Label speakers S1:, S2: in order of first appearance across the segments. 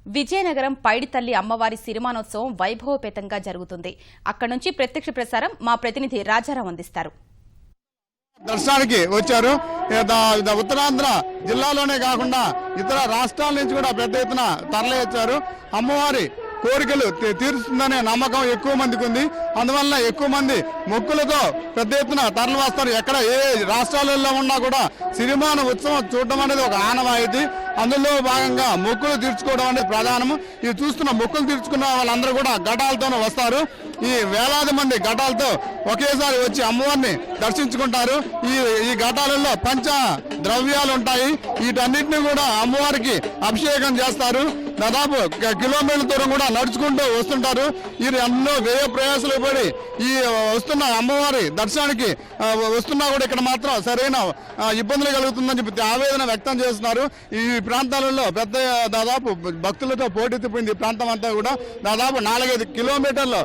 S1: విజయనగరం పైడితల్లి అమ్మవారి సిరిమానోత్సవం వైభవపేతంగా జరుగుతుంది. అక్కడి నుంచి ప్రత్యక్ష ప్రసారం మా ప్రతినిధి రాజారావు అందిస్తారు.
S2: దర్శనానికి వచ్చారు. ఉత్తరాంధ్ర జిల్లాలోనే కాకుండా ఇతర రాష్ట్రాల నుంచి కూడా పెద్ద ఎత్తున తరలి వచ్చారు. అమ్మవారి కోరికలు తీరుస్తుందనే నమ్మకం ఎక్కువ మందికి ఉంది. అందువల్ల ఎక్కువ మంది మొక్కులతో పెద్ద ఎత్తున తరలి వస్తారు. ఎక్కడ ఏ రాష్ట్రాలలో ఉన్నా కూడా సిరిమాన ఉత్సవం చూడడం అనేది ఒక ఆనవాయితీ. అందులో భాగంగా మొక్కులు తీర్చుకోవడం అనేది ప్రధానము. ఇది చూస్తున్న మొక్కులు తీర్చుకున్న వాళ్ళందరూ కూడా ఘటాలతోనే వస్తారు. ఈ వేలాది మంది ఘటాలతో ఒకేసారి వచ్చి అమ్మవారిని దర్శించుకుంటారు. ఈ ఘటాలలో పంచ ద్రవ్యాలు ఉంటాయి. వీటన్నిటిని కూడా అమ్మవారికి అభిషేకం చేస్తారు. దాదాపు కిలోమీటర్ల దూరం కూడా నడుచుకుంటూ వస్తుంటారు. వీరు ఎన్నో వ్యయ ప్రయాసాలు పడి ఈ వస్తున్న అమ్మవారి దర్శనానికి వస్తున్నా కూడా ఇక్కడ మాత్రం సరైన ఇబ్బందులు కలుగుతుందని చెప్పి ఆవేదన వ్యక్తం చేస్తున్నారు. ఈ ప్రాంతాలలో పెద్ద దాదాపు భక్తులతో పోటెత్తిపోయింది. ఈ ప్రాంతం అంతా కూడా దాదాపు 4-5 కిలోమీటర్లు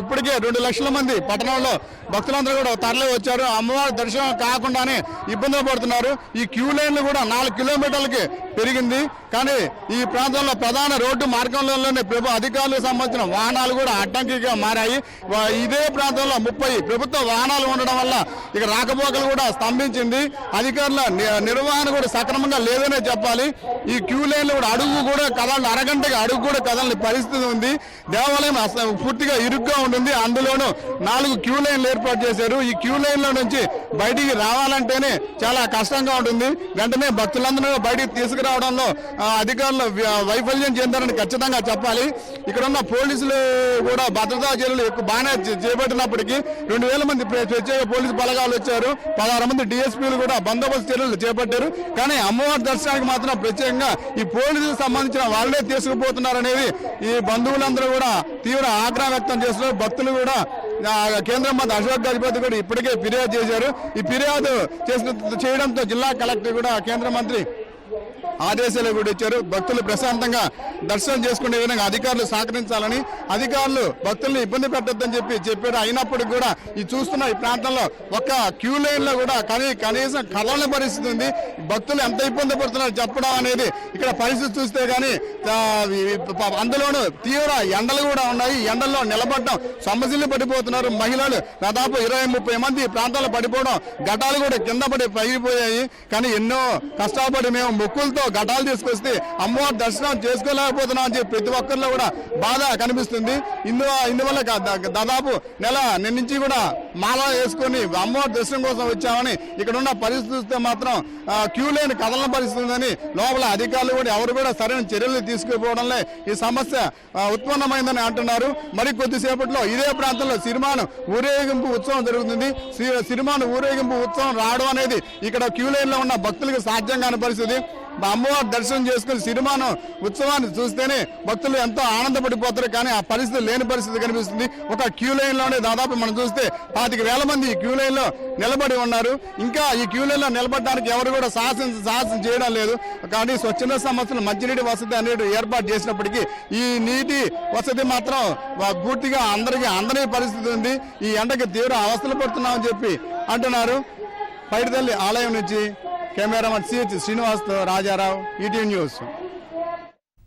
S2: ఇప్పటికే 2 లక్షల మంది పట్టణంలో భక్తులందరూ కూడా తరలి వచ్చారు. అమ్మవారి దర్శనం కాకుండానే ఇబ్బందులు పడుతున్నారు. ఈ క్యూ లైన్లు కూడా 4 కిలోమీటర్లకి పెరిగింది. కానీ ఈ ప్రాంతంలో ప్రధాన రోడ్డు మార్గంలోనే అధికారులకు సంబంధించిన వాహనాలు కూడా అడ్డంకిగా మారాయి. ఇదే ప్రాంతంలో 30 ప్రభుత్వ వాహనాలు ఉండడం వల్ల ఇక రాకపోకలు కూడా స్తంభించింది. అధికారుల నిర్వహణ కూడా సక్రమంగా లేదనే చెప్పాలి. ఈ క్యూ లైన్లు కూడా అడుగు కూడా కదలని అరగంటకి అడుగు కూడా కదలని పరిస్థితి ఉంది. దేవాలయం పూర్తిగా ఇరుగ్గా ఉంటుంది. అందులోనూ 4 క్యూ లైన్లు ఏర్పాటు చేశారు. ఈ క్యూ లైన్ల నుంచి బయటికి రావాలంటేనే చాలా కష్టంగా ఉంటుంది. వెంటనే భక్తులందరూ బయటికి తీసుకురావడంలో అధికారులు వైఫల్యం చెందారని ఖచ్చితంగా చెప్పాలి. ఇక్కడ ఉన్న పోలీసులు కూడా భద్రతా చర్యలు ఎక్కువ బాగానే చేపట్టినప్పటికీ 2000 మంది ప్రత్యేక పోలీసు బలగాలు వచ్చారు. 16 మంది డిఎస్పీలు కూడా బందోబస్తు చర్యలు చేపట్టారు. కానీ అమ్మవారి దర్శనానికి మాత్రం ప్రత్యేకంగా ఈ పోలీసులకు సంబంధించిన వాళ్ళే తీసుకుపోతున్నారనేది ఈ బంధువులందరూ కూడా తీవ్ర ఆగ్రహం వ్యక్తం చేస్తున్నారు. భక్తులు కూడా కేంద్ర మంత్రి అశోక్ గజపతి కూడా ఇప్పటికే ఫిర్యాదు చేశారు. ఈ ఫిర్యాదు చేయడంతో జిల్లా కలెక్టర్ కూడా కేంద్ర మంత్రి ఆదేశాలు కూడా ఇచ్చారు. భక్తులు ప్రశాంతంగా దర్శనం చేసుకునే విధంగా అధికారులు సహకరించాలని, అధికారులు భక్తుల్ని ఇబ్బంది పెట్టొద్దని చెప్పారు. అయినప్పటికీ కూడా ఈ చూస్తున్న ఈ ప్రాంతంలో ఒక్క క్యూ లైన్ లో కూడా కనీసం కదలని పరిస్థితి ఉంది. భక్తులు ఎంత ఇబ్బంది పడుతున్నారో చెప్పడం అనేది ఇక్కడ పరిస్థితి చూస్తే కానీ అందులోనూ తీవ్ర ఎండలు కూడా ఉన్నాయి. ఎండల్లో నిలబడడం సొమ్మసిల్లి పడిపోతున్నారు. మహిళలు దాదాపు 20-30 మంది ఈ ప్రాంతాల్లో పడిపోవడం, ఘటాలు కూడా కింద పడి పగిలిపోయాయి. కానీ ఎన్నో కష్టపడి మేము మొక్కులతో ఘటాలు తీసుకొస్తే అమ్మవారి దర్శనం చేసుకోలేకపోతున్నాం అని చెప్పి ప్రతి ఒక్కరిలో కూడా బాధ కనిపిస్తుంది. ఇందువల్ల దాదాపు నెల నుంచి కూడా మాల వేసుకొని అమ్మవారి దర్శనం కోసం వచ్చామని ఇక్కడ ఉన్న పరిస్థితి చూస్తే మాత్రం క్యూ లైన్ కదలన పరిస్థితి ఉందని లోపల అధికారులు కూడా ఎవరు కూడా సరైన చర్యలు తీసుకుపోవడంలో ఈ సమస్య ఉత్పన్నమైందని అంటున్నారు. మరి కొద్దిసేపట్లో ఇదే ప్రాంతంలో సిరిమాను ఊరేగింపు ఉత్సవం జరుగుతుంది. సిరిమాను ఊరేగింపు ఉత్సవం రావడం అనేది ఇక్కడ క్యూ లైన్ లో ఉన్న భక్తులకు సాధ్యం కాని పరిస్థితి. అమ్మవారి దర్శనం చేసుకుని సిరిమాను ఉత్సవాన్ని చూస్తేనే భక్తులు ఎంతో ఆనందపడిపోతారు. కానీ ఆ పరిస్థితి లేని పరిస్థితి కనిపిస్తుంది. ఒక క్యూ లైన్ లోనే దాదాపు మనం చూస్తే 25,000 మంది ఈ క్యూ లైన్ లో నిలబడి ఉన్నారు. ఇంకా ఈ క్యూ లైన్ లో నిలబడడానికి ఎవరు కూడా సాహసం చేయడం లేదు. కానీ స్వచ్ఛంద సంస్థలు మంచినీటి వసతి అనేది ఏర్పాటు చేసినప్పటికీ ఈ నీటి వసతి మాత్రం పూర్తిగా అందరికీ అందని పరిస్థితి ఉంది. ఈ ఎండకి తీవ్ర అవస్థలు పడుతున్నామని చెప్పి అంటున్నారు. పైడితల్లి ఆలయం నుంచి కెమెరామన్ సిహెచ్ శ్రీనివాస్తో రాజారావు, ఈటీవీ న్యూస్.